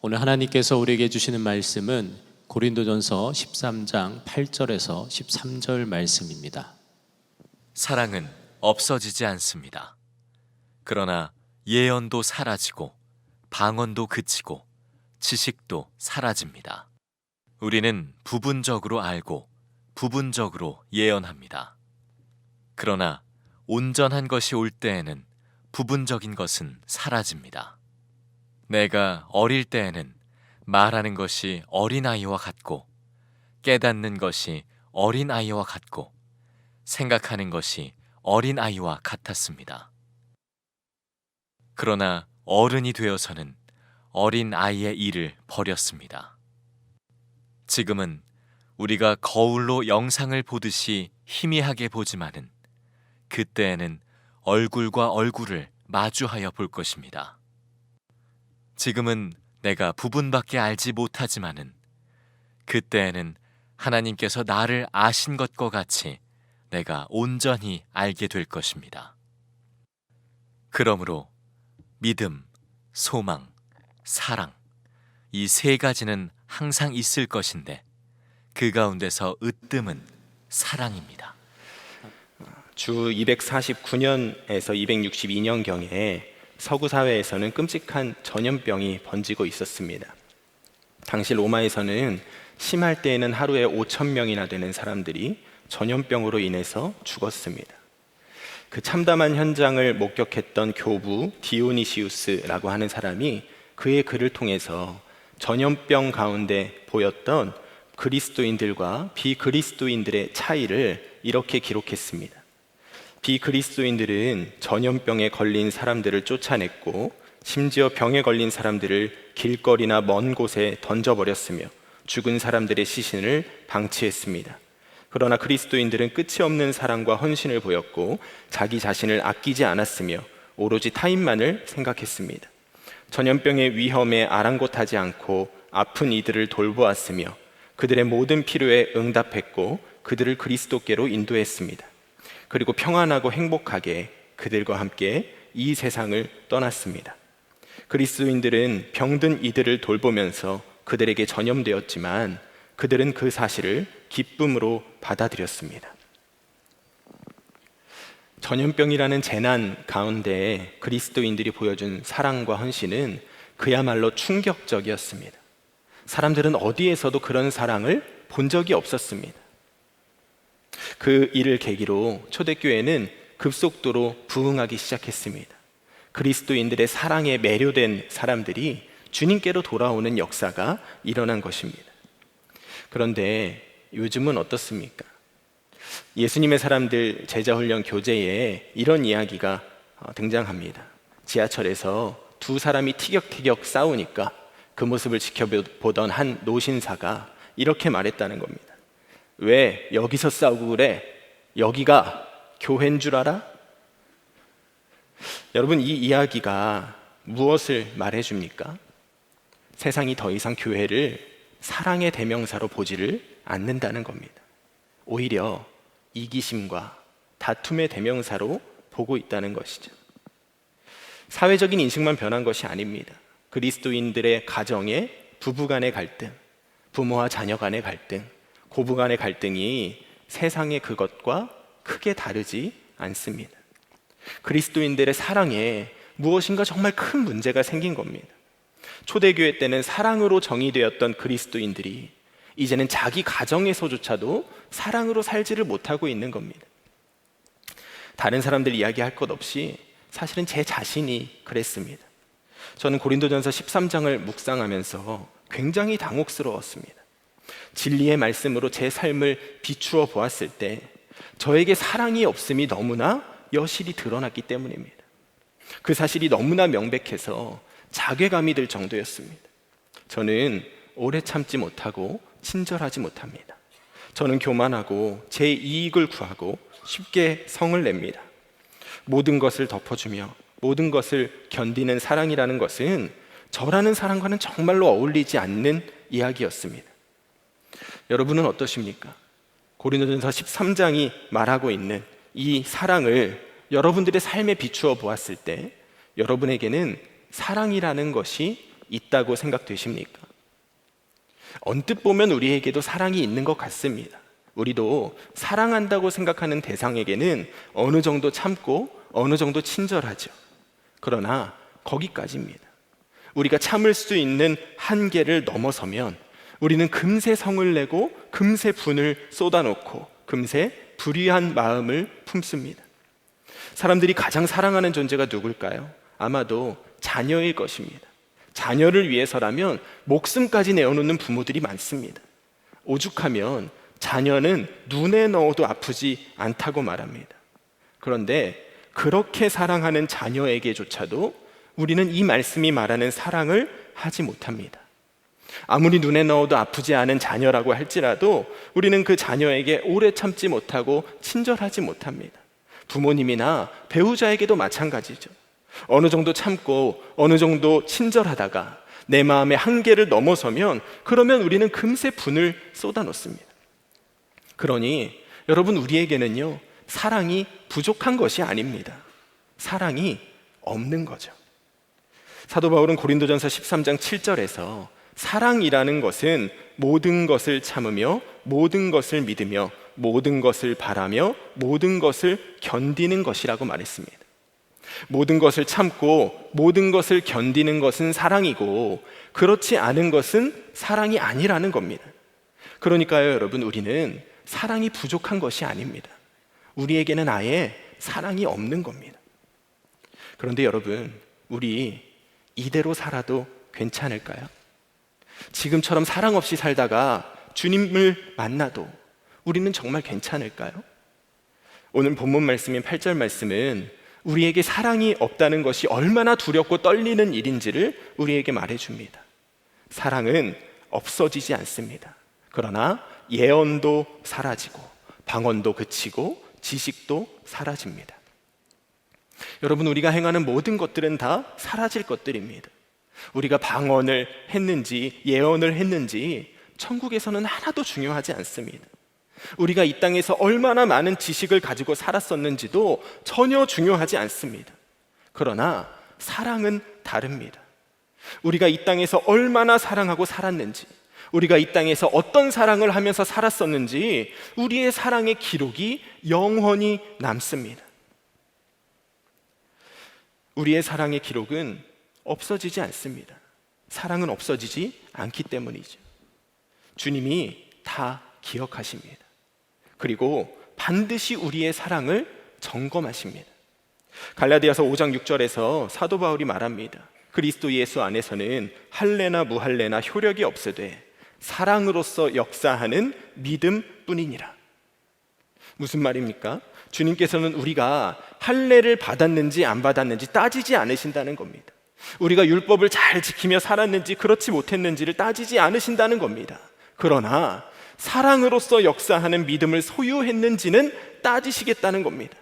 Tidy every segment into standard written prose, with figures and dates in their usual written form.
오늘 하나님께서 우리에게 주시는 말씀은 고린도전서 13장 8절에서 13절 말씀입니다. 사랑은 없어지지 않습니다. 그러나 예언도 사라지고 방언도 그치고 지식도 사라집니다. 우리는 부분적으로 알고 부분적으로 예언합니다. 그러나 온전한 것이 올 때에는 부분적인 것은 사라집니다. 내가 어릴 때에는 말하는 것이 어린아이와 같고 깨닫는 것이 어린아이와 같고 생각하는 것이 어린아이와 같았습니다. 그러나 어른이 되어서는 어린아이의 일을 버렸습니다. 지금은 우리가 거울로 영상을 보듯이 희미하게 보지만은 그때에는 얼굴과 얼굴을 마주하여 볼 것입니다. 지금은 내가 부분밖에 알지 못하지만은 그때에는 하나님께서 나를 아신 것과 같이 내가 온전히 알게 될 것입니다. 그러므로 믿음, 소망, 사랑, 이 세 가지는 항상 있을 것인데 그 가운데서 으뜸은 사랑입니다. 주 249년에서 262년경에 서구 사회에서는 끔찍한 전염병이 번지고 있었습니다. 당시 로마에서는 심할 때에는 하루에 5,000명이나 되는 사람들이 전염병으로 인해서 죽었습니다. 그 참담한 현장을 목격했던 교부 디오니시우스라고 하는 사람이 그의 글을 통해서 전염병 가운데 보였던 그리스도인들과 비그리스도인들의 차이를 이렇게 기록했습니다. 비그리스도인들은 전염병에 걸린 사람들을 쫓아냈고 심지어 병에 걸린 사람들을 길거리나 먼 곳에 던져버렸으며 죽은 사람들의 시신을 방치했습니다. 그러나 그리스도인들은 끝이 없는 사랑과 헌신을 보였고 자기 자신을 아끼지 않았으며 오로지 타인만을 생각했습니다. 전염병의 위험에 아랑곳하지 않고 아픈 이들을 돌보았으며 그들의 모든 필요에 응답했고 그들을 그리스도께로 인도했습니다. 그리고 평안하고 행복하게 그들과 함께 이 세상을 떠났습니다. 그리스도인들은 병든 이들을 돌보면서 그들에게 전염되었지만 그들은 그 사실을 기쁨으로 받아들였습니다. 전염병이라는 재난 가운데 그리스도인들이 보여준 사랑과 헌신은 그야말로 충격적이었습니다. 사람들은 어디에서도 그런 사랑을 본 적이 없었습니다. 그 일을 계기로 초대교회는 급속도로 부흥하기 시작했습니다. 그리스도인들의 사랑에 매료된 사람들이 주님께로 돌아오는 역사가 일어난 것입니다. 그런데 요즘은 어떻습니까? 예수님의 사람들 제자훈련 교재에 이런 이야기가 등장합니다. 지하철에서 두 사람이 티격태격 싸우니까 그 모습을 지켜보던 한 노신사가 이렇게 말했다는 겁니다. 왜 여기서 싸우고 그래? 여기가 교회인 줄 알아? 여러분, 이 이야기가 무엇을 말해줍니까? 세상이 더 이상 교회를 사랑의 대명사로 보지를 않는다는 겁니다. 오히려 이기심과 다툼의 대명사로 보고 있다는 것이죠. 사회적인 인식만 변한 것이 아닙니다. 그리스도인들의 가정에 부부 간의 갈등, 부모와 자녀 간의 갈등, 고부 간의 갈등이 세상의 그것과 크게 다르지 않습니다. 그리스도인들의 사랑에 무엇인가 정말 큰 문제가 생긴 겁니다. 초대교회 때는 사랑으로 정의되었던 그리스도인들이 이제는 자기 가정에서조차도 사랑으로 살지를 못하고 있는 겁니다. 다른 사람들 이야기할 것 없이 사실은 제 자신이 그랬습니다. 저는 고린도전서 13장을 묵상하면서 굉장히 당혹스러웠습니다. 진리의 말씀으로 제 삶을 비추어 보았을 때 저에게 사랑이 없음이 너무나 여실히 드러났기 때문입니다. 그 사실이 너무나 명백해서 자괴감이 들 정도였습니다. 저는 오래 참지 못하고 친절하지 못합니다. 저는 교만하고 제 이익을 구하고 쉽게 성을 냅니다. 모든 것을 덮어주며 모든 것을 견디는 사랑이라는 것은 저라는 사람과는 정말로 어울리지 않는 이야기였습니다. 여러분은 어떠십니까? 고린도전서 13장이 말하고 있는 이 사랑을 여러분들의 삶에 비추어 보았을 때 여러분에게는 사랑이라는 것이 있다고 생각되십니까? 언뜻 보면 우리에게도 사랑이 있는 것 같습니다. 우리도 사랑한다고 생각하는 대상에게는 어느 정도 참고 어느 정도 친절하죠. 그러나 거기까지입니다. 우리가 참을 수 있는 한계를 넘어서면 우리는 금세 성을 내고 금세 분을 쏟아놓고 금세 불의한 마음을 품습니다. 사람들이 가장 사랑하는 존재가 누굴까요? 아마도 자녀일 것입니다. 자녀를 위해서라면 목숨까지 내어놓는 부모들이 많습니다. 오죽하면 자녀는 눈에 넣어도 아프지 않다고 말합니다. 그런데 그렇게 사랑하는 자녀에게조차도 우리는 이 말씀이 말하는 사랑을 하지 못합니다. 아무리 눈에 넣어도 아프지 않은 자녀라고 할지라도 우리는 그 자녀에게 오래 참지 못하고 친절하지 못합니다. 부모님이나 배우자에게도 마찬가지죠. 어느 정도 참고 어느 정도 친절하다가 내 마음의 한계를 넘어서면 그러면 우리는 금세 분을 쏟아놓습니다. 그러니 여러분, 우리에게는요, 사랑이 부족한 것이 아닙니다. 사랑이 없는 거죠. 사도 바울은 고린도전서 13장 7절에서 사랑이라는 것은 모든 것을 참으며 모든 것을 믿으며 모든 것을 바라며 모든 것을 견디는 것이라고 말했습니다. 모든 것을 참고 모든 것을 견디는 것은 사랑이고 그렇지 않은 것은 사랑이 아니라는 겁니다. 그러니까요, 여러분, 우리는 사랑이 부족한 것이 아닙니다. 우리에게는 아예 사랑이 없는 겁니다. 그런데 여러분, 우리 이대로 살아도 괜찮을까요? 지금처럼 사랑 없이 살다가 주님을 만나도 우리는 정말 괜찮을까요? 오늘 본문 말씀인 8절 말씀은 우리에게 사랑이 없다는 것이 얼마나 두렵고 떨리는 일인지를 우리에게 말해줍니다. 사랑은 없어지지 않습니다. 그러나 예언도 사라지고 방언도 그치고 지식도 사라집니다. 여러분, 우리가 행하는 모든 것들은 다 사라질 것들입니다. 우리가 방언을 했는지 예언을 했는지 천국에서는 하나도 중요하지 않습니다. 우리가 이 땅에서 얼마나 많은 지식을 가지고 살았었는지도 전혀 중요하지 않습니다. 그러나 사랑은 다릅니다. 우리가 이 땅에서 얼마나 사랑하고 살았는지, 우리가 이 땅에서 어떤 사랑을 하면서 살았었는지 우리의 사랑의 기록이 영원히 남습니다. 우리의 사랑의 기록은 없어지지 않습니다. 사랑은 없어지지 않기 때문이죠. 주님이 다 기억하십니다. 그리고 반드시 우리의 사랑을 점검하십니다. 갈라디아서 5장 6절에서 사도 바울이 말합니다. 그리스도 예수 안에서는 할례나 무할례나 효력이 없으되 사랑으로서 역사하는 믿음뿐이니라. 무슨 말입니까? 주님께서는 우리가 할례를 받았는지 안 받았는지 따지지 않으신다는 겁니다. 우리가 율법을 잘 지키며 살았는지 그렇지 못했는지를 따지지 않으신다는 겁니다. 그러나 사랑으로서 역사하는 믿음을 소유했는지는 따지시겠다는 겁니다.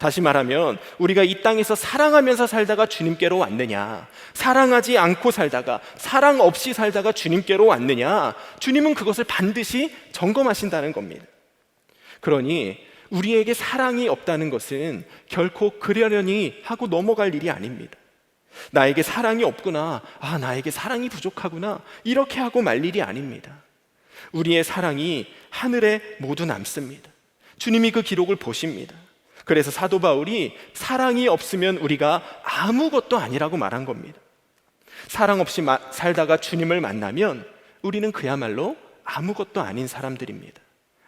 다시 말하면 우리가 이 땅에서 사랑하면서 살다가 주님께로 왔느냐, 사랑하지 않고 살다가 사랑 없이 살다가 주님께로 왔느냐, 주님은 그것을 반드시 점검하신다는 겁니다. 그러니 우리에게 사랑이 없다는 것은 결코 그러려니 하고 넘어갈 일이 아닙니다. 나에게 사랑이 없구나, 나에게 사랑이 부족하구나, 이렇게 하고 말 일이 아닙니다. 우리의 사랑이 하늘에 모두 남습니다. 주님이 그 기록을 보십니다. 그래서 사도 바울이 사랑이 없으면 우리가 아무것도 아니라고 말한 겁니다. 사랑 없이 살다가 주님을 만나면 우리는 그야말로 아무것도 아닌 사람들입니다.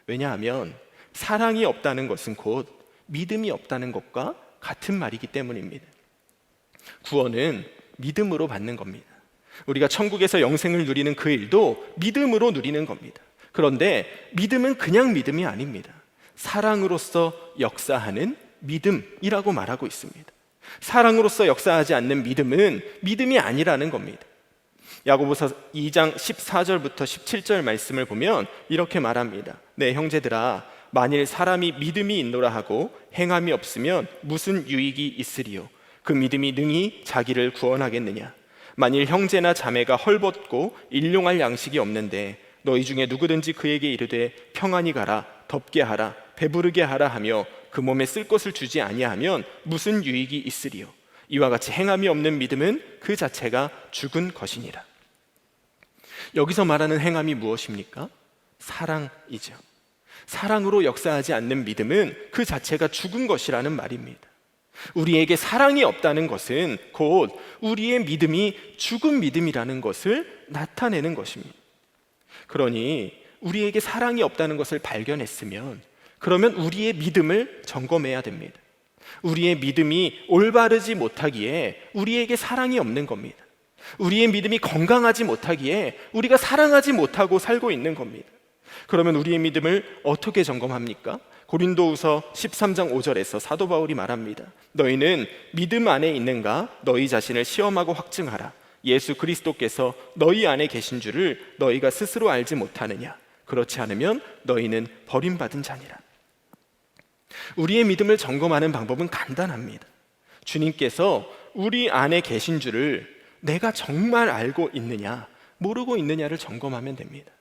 왜냐하면 사랑이 없다는 것은 곧 믿음이 없다는 것과 같은 말이기 때문입니다. 구원은 믿음으로 받는 겁니다. 우리가 천국에서 영생을 누리는 그 일도 믿음으로 누리는 겁니다. 그런데 믿음은 그냥 믿음이 아닙니다. 사랑으로서 역사하는 믿음이라고 말하고 있습니다. 사랑으로서 역사하지 않는 믿음은 믿음이 아니라는 겁니다. 야고보서 2장 14절부터 17절 말씀을 보면 이렇게 말합니다. 네, 형제들아, 만일 사람이 믿음이 있노라 하고 행함이 없으면 무슨 유익이 있으리요? 그 믿음이 능히 자기를 구원하겠느냐? 만일 형제나 자매가 헐벗고 일용할 양식이 없는데 너희 중에 누구든지 그에게 이르되 평안히 가라, 덥게 하라, 배부르게 하라 하며 그 몸에 쓸 것을 주지 아니하면 무슨 유익이 있으리요? 이와 같이 행함이 없는 믿음은 그 자체가 죽은 것이니라. 여기서 말하는 행함이 무엇입니까? 사랑이죠. 사랑으로 역사하지 않는 믿음은 그 자체가 죽은 것이라는 말입니다. 우리에게 사랑이 없다는 것은 곧 우리의 믿음이 죽은 믿음이라는 것을 나타내는 것입니다. 그러니 우리에게 사랑이 없다는 것을 발견했으면 그러면 우리의 믿음을 점검해야 됩니다. 우리의 믿음이 올바르지 못하기에 우리에게 사랑이 없는 겁니다. 우리의 믿음이 건강하지 못하기에 우리가 사랑하지 못하고 살고 있는 겁니다. 그러면 우리의 믿음을 어떻게 점검합니까? 고린도후서 13장 5절에서 사도 바울이 말합니다. 너희는 믿음 안에 있는가? 너희 자신을 시험하고 확증하라. 예수 그리스도께서 너희 안에 계신 줄을 너희가 스스로 알지 못하느냐? 그렇지 않으면 너희는 버림받은 자니라. 우리의 믿음을 점검하는 방법은 간단합니다. 주님께서 우리 안에 계신 줄을 내가 정말 알고 있느냐, 모르고 있느냐를 점검하면 됩니다.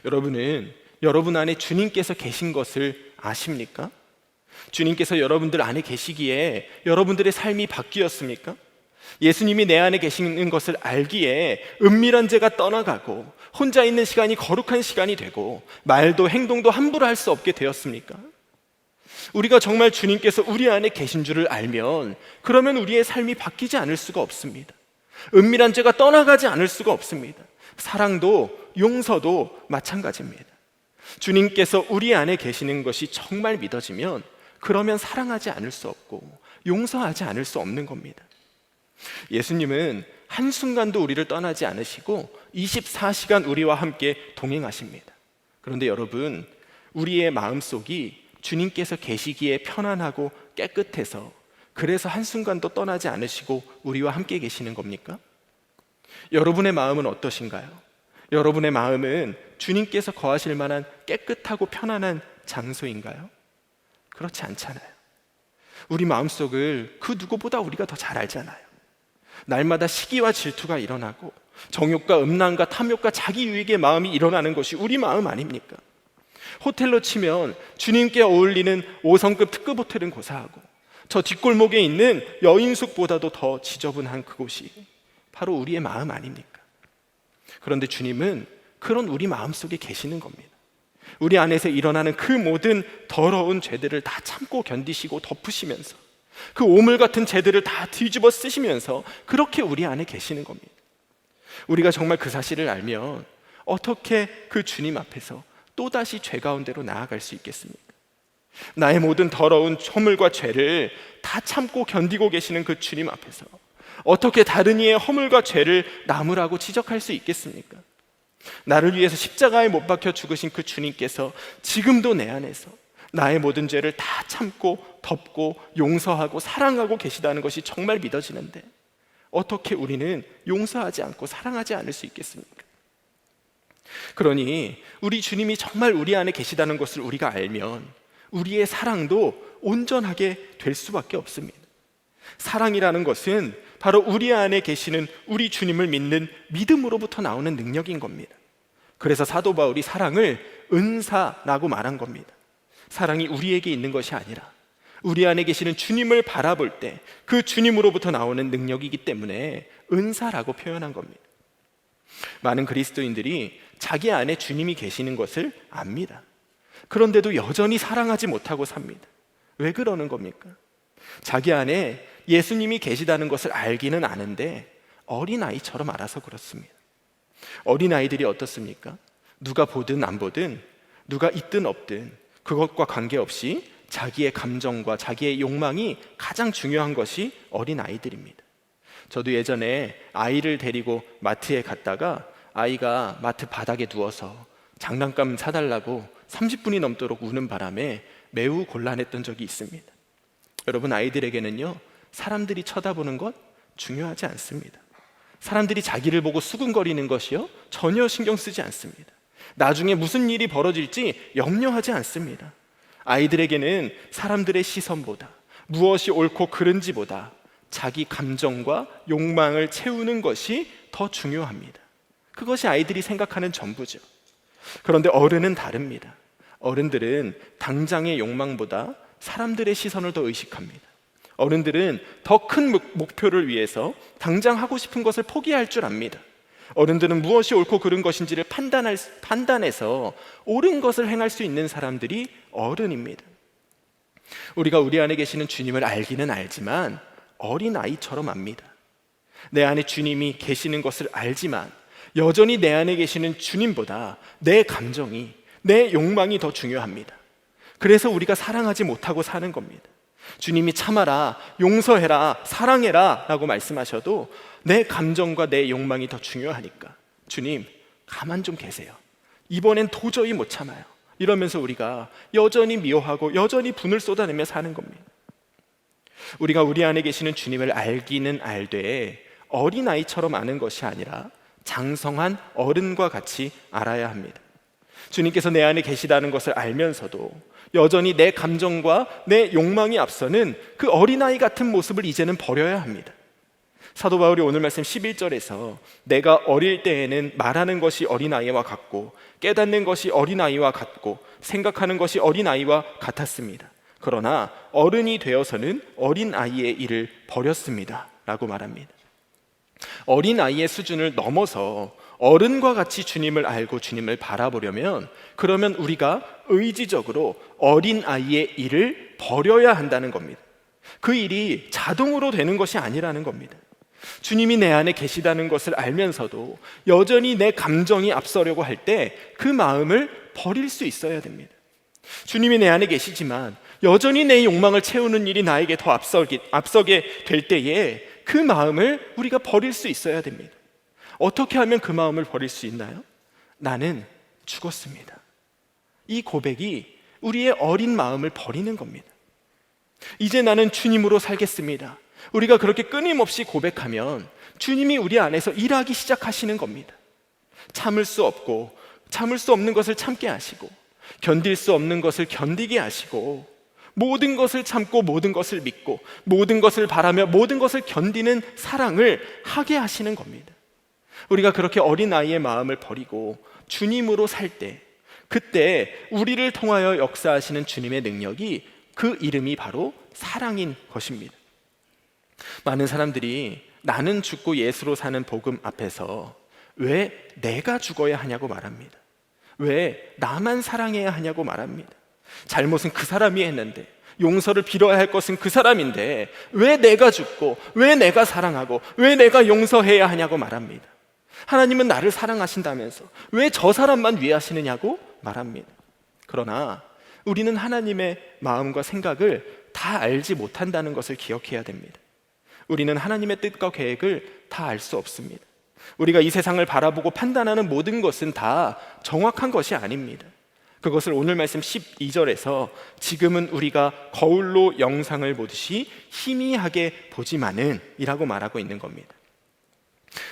여러분은 여러분 안에 주님께서 계신 것을 아십니까? 주님께서 여러분들 안에 계시기에 여러분들의 삶이 바뀌었습니까? 예수님이 내 안에 계시는 것을 알기에 은밀한 죄가 떠나가고 혼자 있는 시간이 거룩한 시간이 되고 말도 행동도 함부로 할 수 없게 되었습니까? 우리가 정말 주님께서 우리 안에 계신 줄을 알면 그러면 우리의 삶이 바뀌지 않을 수가 없습니다. 은밀한 죄가 떠나가지 않을 수가 없습니다. 사랑도 용서도 마찬가지입니다. 주님께서 우리 안에 계시는 것이 정말 믿어지면 그러면 사랑하지 않을 수 없고 용서하지 않을 수 없는 겁니다. 예수님은 한순간도 우리를 떠나지 않으시고 24시간 우리와 함께 동행하십니다. 그런데 여러분, 우리의 마음속이 주님께서 계시기에 편안하고 깨끗해서 그래서 한순간도 떠나지 않으시고 우리와 함께 계시는 겁니까? 여러분의 마음은 어떠신가요? 여러분의 마음은 주님께서 거하실 만한 깨끗하고 편안한 장소인가요? 그렇지 않잖아요. 우리 마음속을 그 누구보다 우리가 더 잘 알잖아요. 날마다 시기와 질투가 일어나고 정욕과 음란과 탐욕과 자기 유익의 마음이 일어나는 것이 우리 마음 아닙니까? 호텔로 치면 주님께 어울리는 5성급 특급 호텔은 고사하고 저 뒷골목에 있는 여인숙보다도 더 지저분한 그곳이 바로 우리의 마음 아닙니까? 그런데 주님은 그런 우리 마음속에 계시는 겁니다. 우리 안에서 일어나는 그 모든 더러운 죄들을 다 참고 견디시고 덮으시면서 그 오물 같은 죄들을 다 뒤집어 쓰시면서 그렇게 우리 안에 계시는 겁니다. 우리가 정말 그 사실을 알면 어떻게 그 주님 앞에서 또다시 죄 가운데로 나아갈 수 있겠습니까? 나의 모든 더러운 허물과 죄를 다 참고 견디고 계시는 그 주님 앞에서 어떻게 다른 이의 허물과 죄를 나무라고 지적할 수 있겠습니까? 나를 위해서 십자가에 못 박혀 죽으신 그 주님께서 지금도 내 안에서 나의 모든 죄를 다 참고 덮고 용서하고 사랑하고 계시다는 것이 정말 믿어지는데 어떻게 우리는 용서하지 않고 사랑하지 않을 수 있겠습니까? 그러니 우리 주님이 정말 우리 안에 계시다는 것을 우리가 알면 우리의 사랑도 온전하게 될 수밖에 없습니다. 사랑이라는 것은 바로 우리 안에 계시는 우리 주님을 믿는 믿음으로부터 나오는 능력인 겁니다. 그래서 사도 바울이 사랑을 은사라고 말한 겁니다. 사랑이 우리에게 있는 것이 아니라 우리 안에 계시는 주님을 바라볼 때 그 주님으로부터 나오는 능력이기 때문에 은사라고 표현한 겁니다. 많은 그리스도인들이 자기 안에 주님이 계시는 것을 압니다. 그런데도 여전히 사랑하지 못하고 삽니다. 왜 그러는 겁니까? 자기 안에 예수님이 계시다는 것을 알기는 아는데 어린아이처럼 알아서 그렇습니다. 어린아이들이 어떻습니까? 누가 보든 안 보든 누가 있든 없든 그것과 관계없이 자기의 감정과 자기의 욕망이 가장 중요한 것이 어린아이들입니다. 저도 예전에 아이를 데리고 마트에 갔다가 아이가 마트 바닥에 누워서 장난감 사달라고 30분이 넘도록 우는 바람에 매우 곤란했던 적이 있습니다. 여러분, 아이들에게는요, 사람들이 쳐다보는 것 중요하지 않습니다. 사람들이 자기를 보고 수근거리는 것이요, 전혀 신경 쓰지 않습니다. 나중에 무슨 일이 벌어질지 염려하지 않습니다. 아이들에게는 사람들의 시선보다 무엇이 옳고 그른지보다 자기 감정과 욕망을 채우는 것이 더 중요합니다. 그것이 아이들이 생각하는 전부죠. 그런데 어른은 다릅니다. 어른들은 당장의 욕망보다 사람들의 시선을 더 의식합니다. 어른들은 더 큰 목표를 위해서 당장 하고 싶은 것을 포기할 줄 압니다. 어른들은 무엇이 옳고 그른 것인지를 판단해서 옳은 것을 행할 수 있는 사람들이 어른입니다. 우리가 우리 안에 계시는 주님을 알기는 알지만 어린아이처럼 압니다. 내 안에 주님이 계시는 것을 알지만 여전히 내 안에 계시는 주님보다 내 감정이, 내 욕망이 더 중요합니다. 그래서 우리가 사랑하지 못하고 사는 겁니다. 주님이 참아라, 용서해라, 사랑해라 라고 말씀하셔도 내 감정과 내 욕망이 더 중요하니까 주님 가만 좀 계세요, 이번엔 도저히 못 참아요, 이러면서 우리가 여전히 미워하고 여전히 분을 쏟아내며 사는 겁니다. 우리가 우리 안에 계시는 주님을 알기는 알되 어린아이처럼 아는 것이 아니라 장성한 어른과 같이 알아야 합니다. 주님께서 내 안에 계시다는 것을 알면서도 여전히 내 감정과 내 욕망이 앞서는 그 어린아이 같은 모습을 이제는 버려야 합니다. 사도 바울이 오늘 말씀 11절에서 내가 어릴 때에는 말하는 것이 어린아이와 같고 깨닫는 것이 어린아이와 같고 생각하는 것이 어린아이와 같았습니다. 그러나 어른이 되어서는 어린아이의 일을 버렸습니다 라고 말합니다. 어린아이의 수준을 넘어서 어른과 같이 주님을 알고 주님을 바라보려면 그러면 우리가 의지적으로 어린아이의 일을 버려야 한다는 겁니다. 그 일이 자동으로 되는 것이 아니라는 겁니다. 주님이 내 안에 계시다는 것을 알면서도 여전히 내 감정이 앞서려고 할 때 그 마음을 버릴 수 있어야 됩니다. 주님이 내 안에 계시지만 여전히 내 욕망을 채우는 일이 나에게 더 앞서게 될 때에 그 마음을 우리가 버릴 수 있어야 됩니다. 어떻게 하면 그 마음을 버릴 수 있나요? 나는 죽었습니다. 이 고백이 우리의 어린 마음을 버리는 겁니다. 이제 나는 주님으로 살겠습니다. 우리가 그렇게 끊임없이 고백하면 주님이 우리 안에서 일하기 시작하시는 겁니다. 참을 수 없고 참을 수 없는 것을 참게 하시고 견딜 수 없는 것을 견디게 하시고 모든 것을 참고 모든 것을 믿고 모든 것을 바라며 모든 것을 견디는 사랑을 하게 하시는 겁니다. 우리가 그렇게 어린아이의 마음을 버리고 주님으로 살 때 그때 우리를 통하여 역사하시는 주님의 능력이 그 이름이 바로 사랑인 것입니다. 많은 사람들이 나는 죽고 예수로 사는 복음 앞에서 왜 내가 죽어야 하냐고 말합니다. 왜 나만 사랑해야 하냐고 말합니다. 잘못은 그 사람이 했는데 용서를 빌어야 할 것은 그 사람인데 왜 내가 죽고 왜 내가 사랑하고 왜 내가 용서해야 하냐고 말합니다. 하나님은 나를 사랑하신다면서 왜 저 사람만 위하시느냐고 말합니다. 그러나 우리는 하나님의 마음과 생각을 다 알지 못한다는 것을 기억해야 됩니다. 우리는 하나님의 뜻과 계획을 다 알 수 없습니다. 우리가 이 세상을 바라보고 판단하는 모든 것은 다 정확한 것이 아닙니다. 그것을 오늘 말씀 12절에서 지금은 우리가 거울로 영상을 보듯이 희미하게 보지만은 이라고 말하고 있는 겁니다.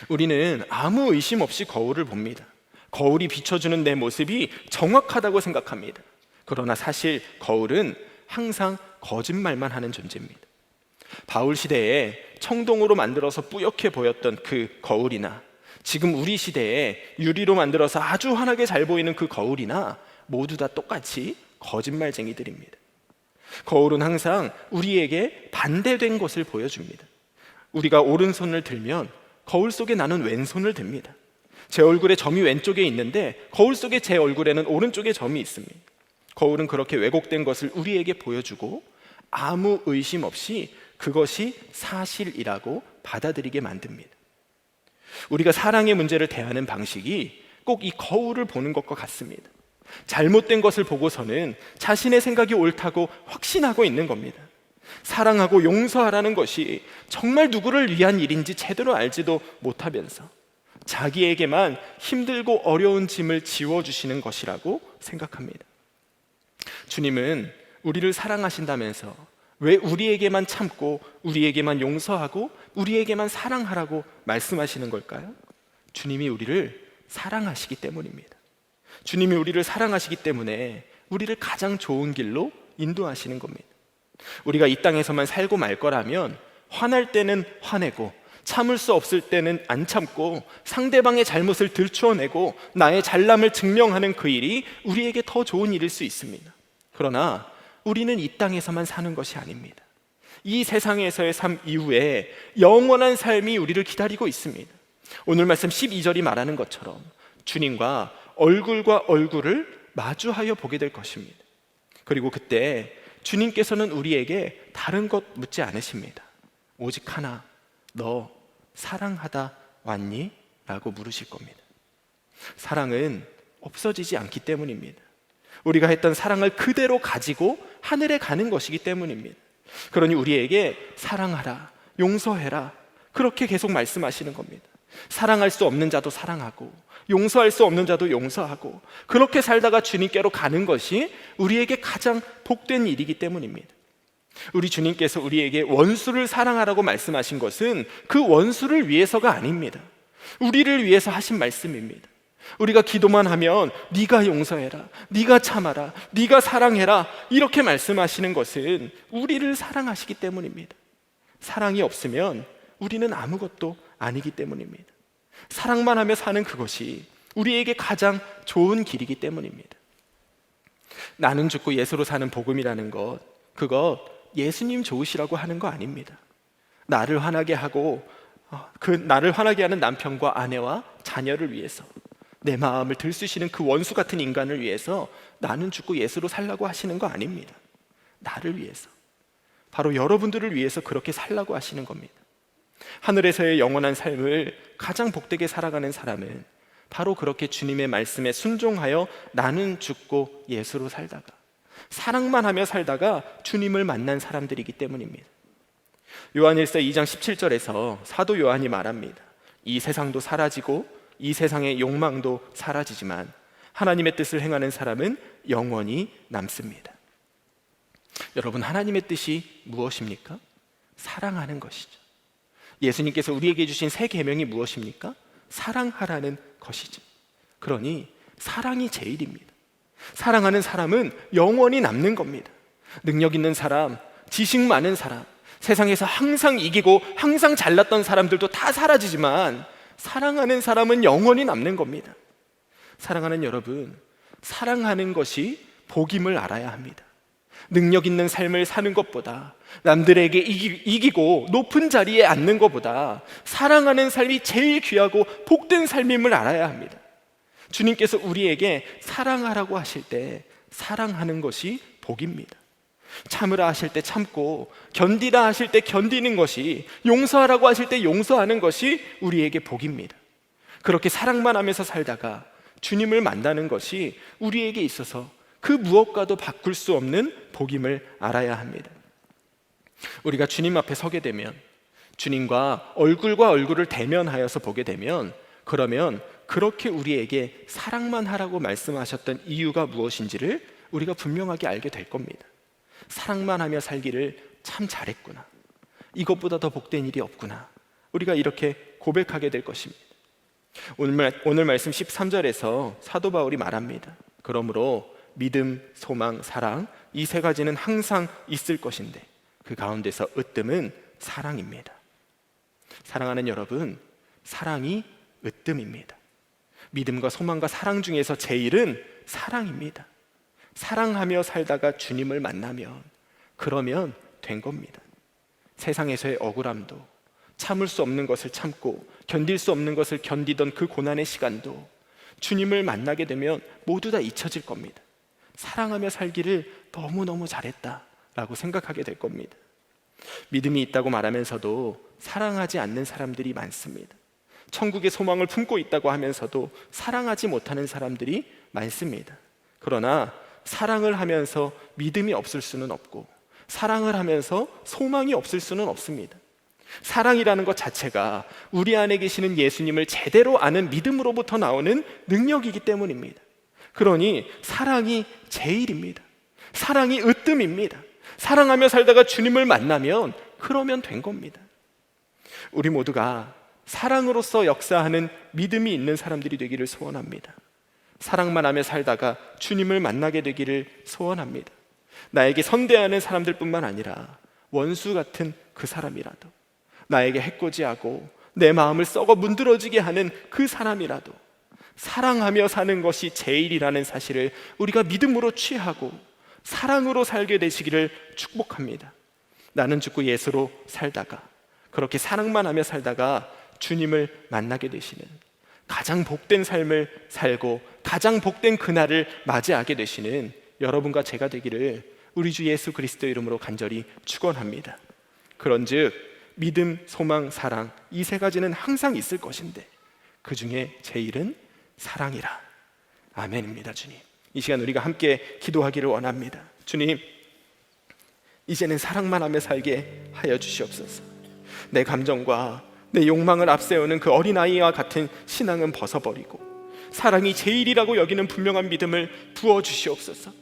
우리는 아무 의심 없이 거울을 봅니다. 거울이 비춰주는 내 모습이 정확하다고 생각합니다. 그러나 사실 거울은 항상 거짓말만 하는 존재입니다. 바울 시대에 청동으로 만들어서 뿌옇게 보였던 그 거울이나 지금 우리 시대에 유리로 만들어서 아주 환하게 잘 보이는 그 거울이나 모두 다 똑같이 거짓말쟁이들입니다. 거울은 항상 우리에게 반대된 것을 보여줍니다. 우리가 오른손을 들면 거울 속에 나는 왼손을 듭니다. 제 얼굴에 점이 왼쪽에 있는데 거울 속에 제 얼굴에는 오른쪽에 점이 있습니다. 거울은 그렇게 왜곡된 것을 우리에게 보여주고 아무 의심 없이 그것이 사실이라고 받아들이게 만듭니다. 우리가 사랑의 문제를 대하는 방식이 꼭 이 거울을 보는 것과 같습니다. 잘못된 것을 보고서는 자신의 생각이 옳다고 확신하고 있는 겁니다. 사랑하고 용서하라는 것이 정말 누구를 위한 일인지 제대로 알지도 못하면서 자기에게만 힘들고 어려운 짐을 지워주시는 것이라고 생각합니다. 주님은 우리를 사랑하신다면서 왜 우리에게만 참고 우리에게만 용서하고 우리에게만 사랑하라고 말씀하시는 걸까요? 주님이 우리를 사랑하시기 때문입니다. 주님이 우리를 사랑하시기 때문에 우리를 가장 좋은 길로 인도하시는 겁니다. 우리가 이 땅에서만 살고 말 거라면 화날 때는 화내고 참을 수 없을 때는 안 참고 상대방의 잘못을 들추어내고 나의 잘남을 증명하는 그 일이 우리에게 더 좋은 일일 수 있습니다. 그러나 우리는 이 땅에서만 사는 것이 아닙니다. 이 세상에서의 삶 이후에 영원한 삶이 우리를 기다리고 있습니다. 오늘 말씀 12절이 말하는 것처럼 주님과 얼굴과 얼굴을 마주하여 보게 될 것입니다. 그리고 그때 주님께서는 우리에게 다른 것 묻지 않으십니다. 오직 하나, 너 사랑하다 왔니? 라고 물으실 겁니다. 사랑은 없어지지 않기 때문입니다. 우리가 했던 사랑을 그대로 가지고 하늘에 가는 것이기 때문입니다. 그러니 우리에게 사랑하라, 용서해라, 그렇게 계속 말씀하시는 겁니다. 사랑할 수 없는 자도 사랑하고 용서할 수 없는 자도 용서하고, 그렇게 살다가 주님께로 가는 것이 우리에게 가장 복된 일이기 때문입니다. 우리 주님께서 우리에게 원수를 사랑하라고 말씀하신 것은 그 원수를 위해서가 아닙니다. 우리를 위해서 하신 말씀입니다. 우리가 기도만 하면 네가 용서해라, 네가 참아라, 네가 사랑해라, 이렇게 말씀하시는 것은 우리를 사랑하시기 때문입니다. 사랑이 없으면 우리는 아무것도 아니기 때문입니다. 사랑만 하며 사는 그것이 우리에게 가장 좋은 길이기 때문입니다. 나는 죽고 예수로 사는 복음이라는 것, 그것 예수님 좋으시라고 하는 거 아닙니다. 나를 화나게 하고 나를 화나게 하는 남편과 아내와 자녀를 위해서, 내 마음을 들쑤시는 그 원수 같은 인간을 위해서 나는 죽고 예수로 살라고 하시는 거 아닙니다. 나를 위해서, 바로 여러분들을 위해서 그렇게 살라고 하시는 겁니다. 하늘에서의 영원한 삶을 가장 복되게 살아가는 사람은 바로 그렇게 주님의 말씀에 순종하여 나는 죽고 예수로 살다가 사랑만 하며 살다가 주님을 만난 사람들이기 때문입니다. 요한일서 2장 17절에서 사도 요한이 말합니다. 이 세상도 사라지고 이 세상의 욕망도 사라지지만 하나님의 뜻을 행하는 사람은 영원히 남습니다. 여러분, 하나님의 뜻이 무엇입니까? 사랑하는 것이죠. 예수님께서 우리에게 주신 새 계명이 무엇입니까? 사랑하라는 것이죠. 그러니 사랑이 제일입니다. 사랑하는 사람은 영원히 남는 겁니다. 능력 있는 사람, 지식 많은 사람, 세상에서 항상 이기고 항상 잘났던 사람들도 다 사라지지만 사랑하는 사람은 영원히 남는 겁니다. 사랑하는 여러분, 사랑하는 것이 복임을 알아야 합니다. 능력 있는 삶을 사는 것보다, 남들에게 이기고 높은 자리에 앉는 것보다 사랑하는 삶이 제일 귀하고 복된 삶임을 알아야 합니다. 주님께서 우리에게 사랑하라고 하실 때 사랑하는 것이 복입니다. 참으라 하실 때 참고, 견디라 하실 때 견디는 것이, 용서하라고 하실 때 용서하는 것이 우리에게 복입니다. 그렇게 사랑만 하면서 살다가 주님을 만나는 것이 우리에게 있어서 그 무엇과도 바꿀 수 없는 복임을 알아야 합니다. 우리가 주님 앞에 서게 되면, 주님과 얼굴과 얼굴을 대면하여서 보게 되면, 그러면 그렇게 우리에게 사랑만 하라고 말씀하셨던 이유가 무엇인지를 우리가 분명하게 알게 될 겁니다. 사랑만 하며 살기를 참 잘했구나, 이것보다 더 복된 일이 없구나, 우리가 이렇게 고백하게 될 것입니다. 오늘 말씀 13절에서 사도 바울이 말합니다. 그러므로 믿음, 소망, 사랑, 이 세 가지는 항상 있을 것인데 그 가운데서 으뜸은 사랑입니다. 사랑하는 여러분, 사랑이 으뜸입니다. 믿음과 소망과 사랑 중에서 제일은 사랑입니다. 사랑하며 살다가 주님을 만나면 그러면 된 겁니다. 세상에서의 억울함도, 참을 수 없는 것을 참고 견딜 수 없는 것을 견디던 그 고난의 시간도 주님을 만나게 되면 모두 다 잊혀질 겁니다. 사랑하며 살기를 너무너무 잘했다라고 생각하게 될 겁니다. 믿음이 있다고 말하면서도 사랑하지 않는 사람들이 많습니다. 천국의 소망을 품고 있다고 하면서도 사랑하지 못하는 사람들이 많습니다. 그러나 사랑을 하면서 믿음이 없을 수는 없고, 사랑을 하면서 소망이 없을 수는 없습니다. 사랑이라는 것 자체가 우리 안에 계시는 예수님을 제대로 아는 믿음으로부터 나오는 능력이기 때문입니다. 그러니 사랑이 제일입니다. 사랑이 으뜸입니다. 사랑하며 살다가 주님을 만나면 그러면 된 겁니다. 우리 모두가 사랑으로서 역사하는 믿음이 있는 사람들이 되기를 소원합니다. 사랑만 하며 살다가 주님을 만나게 되기를 소원합니다. 나에게 선대하는 사람들뿐만 아니라 원수 같은 그 사람이라도, 나에게 해코지하고 내 마음을 썩어 문드러지게 하는 그 사람이라도 사랑하며 사는 것이 제일이라는 사실을 우리가 믿음으로 취하고 사랑으로 살게 되시기를 축복합니다. 나는 죽고 예수로 살다가, 그렇게 사랑만 하며 살다가 주님을 만나게 되시는, 가장 복된 삶을 살고 가장 복된 그날을 맞이하게 되시는 여러분과 제가 되기를 우리 주 예수 그리스도 이름으로 간절히 축원합니다. 그런즉 믿음, 소망, 사랑, 이 세 가지는 항상 있을 것인데 그 중에 제일은 사랑이라. 아멘입니다. 주님, 이 시간 우리가 함께 기도하기를 원합니다. 주님, 이제는 사랑만 하며 살게 하여 주시옵소서. 내 감정과 내 욕망을 앞세우는 그 어린아이와 같은 신앙은 벗어버리고 사랑이 제일이라고 여기는 분명한 믿음을 부어주시옵소서.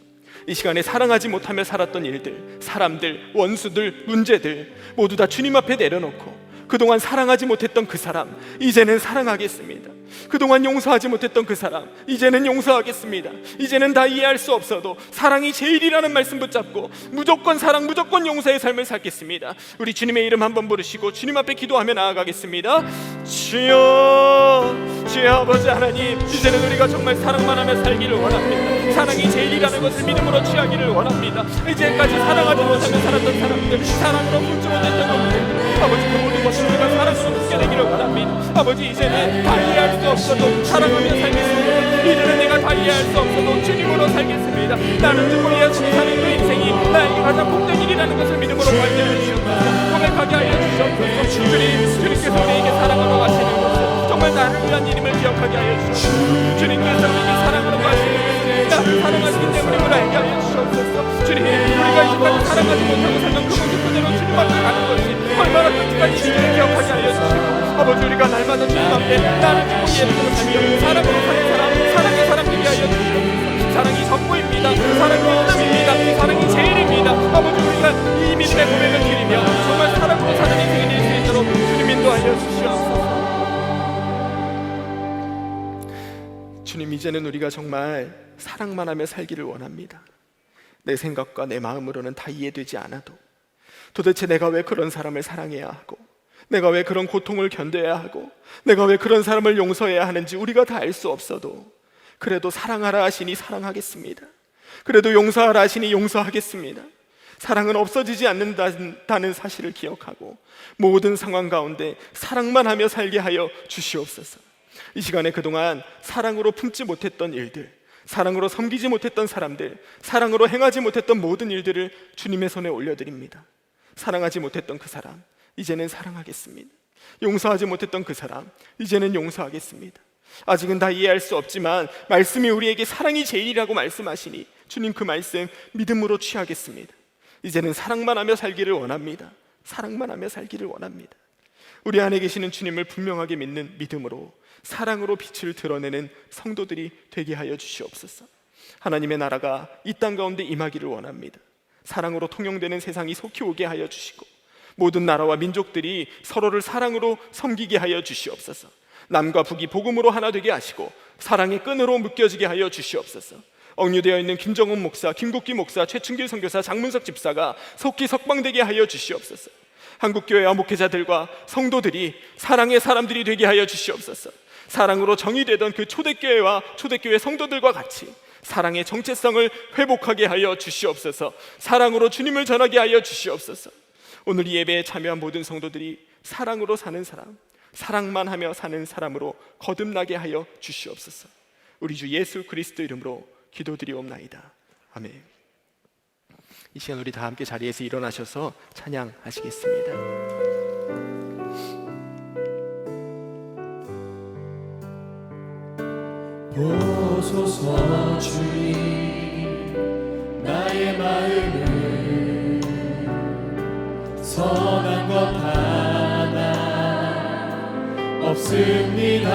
이 시간에 사랑하지 못하며 살았던 일들, 사람들, 원수들, 문제들 모두 다 주님 앞에 내려놓고 그동안 사랑하지 못했던 그 사람 이제는 사랑하겠습니다. 그동안 용서하지 못했던 그 사람 이제는 용서하겠습니다. 이제는 다 이해할 수 없어도 사랑이 제일이라는 말씀 붙잡고 무조건 사랑, 무조건 용서의 삶을 살겠습니다. 우리 주님의 이름 한번 부르시고 주님 앞에 기도하며 나아가겠습니다. 주여, 주여 아버지 하나님, 이제는 우리가 정말 사랑만 하며 살기를 원합니다. 사랑이 제일이라는 것을 믿음으로 취하기를 원합니다. 이제까지 사랑하지 못하며 살았던 사람들, 사랑으로 품지 못했던 것들, 아버지 그 모든 것을 우리가 사랑으로 품게 되기를 원합니다. 아버지 이제는 다 이해할 수 없어도 사랑하며 살겠습니다. 이제는 내가 다 이해할 수 없어도 주님으로 살겠습니다. 나는 죽고 예수 사는 그 인생이 나에게 가장 복된 일이라는 것을 믿음으로 발견해 주시옵소서. 고백하게 하여 주시옵소서. 주님께서 우리에게 사랑으로 가시는 것을 정말 나를 위한 일임을 기억하게 하여 주시옵소서. 주님께서 우리에게 사랑으로 가시는 것을 나를 사랑하시기 때문임을 알게 하여 주시옵소서. 주님, 우리가 이제까지 사랑하지 못하고 살던 그 모습 그대로 주님 앞에 가는 것이 얼마나 끔찍한 일인지를 기억하게 하여 주시고, 아버지 우리가 날마다 주님 앞에 나를 죽고 예수로 살며 사랑으로 사는 사람, 사랑의 사람 되게 하여 주시옵소서. 사랑이 전부입니다. 사랑이 믿음입니다. 사랑이 제일입니다. 아버지 우리가 이 믿음의 고백을 드리며 정말 사랑으로 사는 인생이 될 수 있도록 주님 인도하여 주시옵소서. 주님, 이제는 우리가 정말 사랑만 하며 살기를 원합니다. 내 생각과 내 마음으로는 다 이해되지 않아도 도대체 내가 왜 그런 사람을 사랑해야 하고, 내가 왜 그런 고통을 견뎌야 하고, 내가 왜 그런 사람을 용서해야 하는지 우리가 다 알 수 없어도 그래도 사랑하라 하시니 사랑하겠습니다. 그래도 용서하라 하시니 용서하겠습니다. 사랑은 없어지지 않는다는 사실을 기억하고 모든 상황 가운데 사랑만 하며 살게 하여 주시옵소서. 이 시간에 그동안 사랑으로 품지 못했던 일들, 사랑으로 섬기지 못했던 사람들, 사랑으로 행하지 못했던 모든 일들을 주님의 손에 올려드립니다. 사랑하지 못했던 그 사람 이제는 사랑하겠습니다. 용서하지 못했던 그 사람 이제는 용서하겠습니다. 아직은 다 이해할 수 없지만 말씀이 우리에게 사랑이 제일이라고 말씀하시니 주님 그 말씀 믿음으로 취하겠습니다. 이제는 사랑만 하며 살기를 원합니다. 사랑만 하며 살기를 원합니다. 우리 안에 계시는 주님을 분명하게 믿는 믿음으로 사랑으로 빛을 드러내는 성도들이 되게 하여 주시옵소서. 하나님의 나라가 이 땅 가운데 임하기를 원합니다. 사랑으로 통용되는 세상이 속히 오게 하여 주시고 모든 나라와 민족들이 서로를 사랑으로 섬기게 하여 주시옵소서. 남과 북이 복음으로 하나 되게 하시고 사랑의 끈으로 묶여지게 하여 주시옵소서. 억류되어 있는 김정은 목사, 김국기 목사, 최충길 선교사, 장문석 집사가 속히 석방되게 하여 주시옵소서. 한국교회와 목회자들과 성도들이 사랑의 사람들이 되게 하여 주시옵소서. 사랑으로 정의되던 그 초대교회와 초대교회 성도들과 같이 사랑의 정체성을 회복하게 하여 주시옵소서. 사랑으로 주님을 전하게 하여 주시옵소서. 오늘 이 예배에 참여한 모든 성도들이 사랑으로 사는 사람, 사랑만 하며 사는 사람으로 거듭나게 하여 주시옵소서. 우리 주 예수 그리스도 이름으로 기도드리옵나이다. 아멘. 이 시간 우리 다 함께 자리에서 일어나셔서 찬양하시겠습니다. 보소서 주님, 나의 마음을 선한 것 하나 없습니다.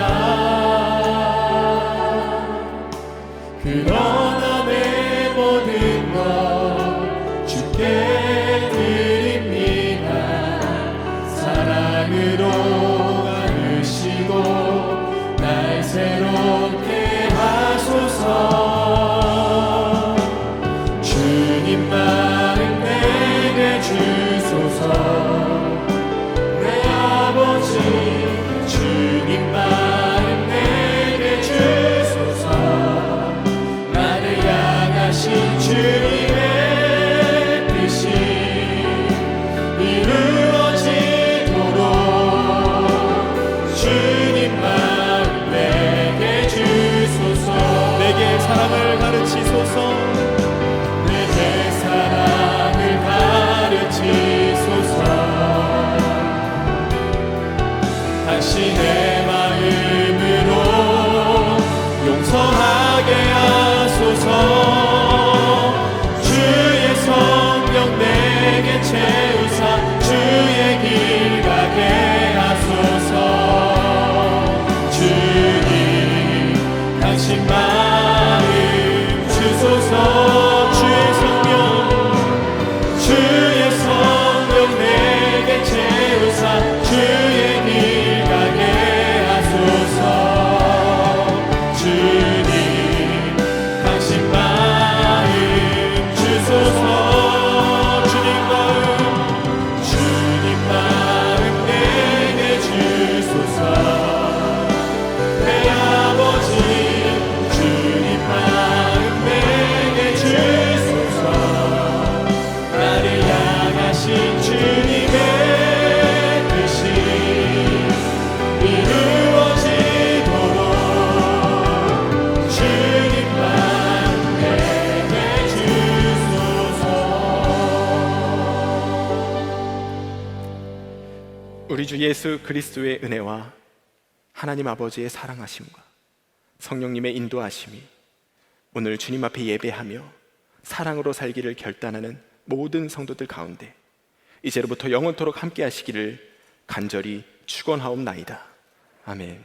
그러나 내 모든 것 주께 드립니다. 사랑으로 안으시고 날 새롭게 하소서. 주님 마음 내게 주소서. 내 아버지 주님 마음 내게 당신 마음 주소서. 주의 성령 주의 성령 내게 채우사 주의 길 가게 하소서. 주님 당신 마음 주소서. 주님 마음 내게 주소서. 내 아버지 주님 마음 내게 주소서. 나를 향하신 주님의 뜻이 이루어지도록 주님 마음 내게 주소서. 우리 주 예수 그리스도의 은혜와 하나님 아버지의 사랑하심과 성령님의 인도하심이 오늘 주님 앞에 예배하며 사랑으로 살기를 결단하는 모든 성도들 가운데 이제로부터 영원토록 함께 하시기를 간절히 축원하옵나이다. 아멘.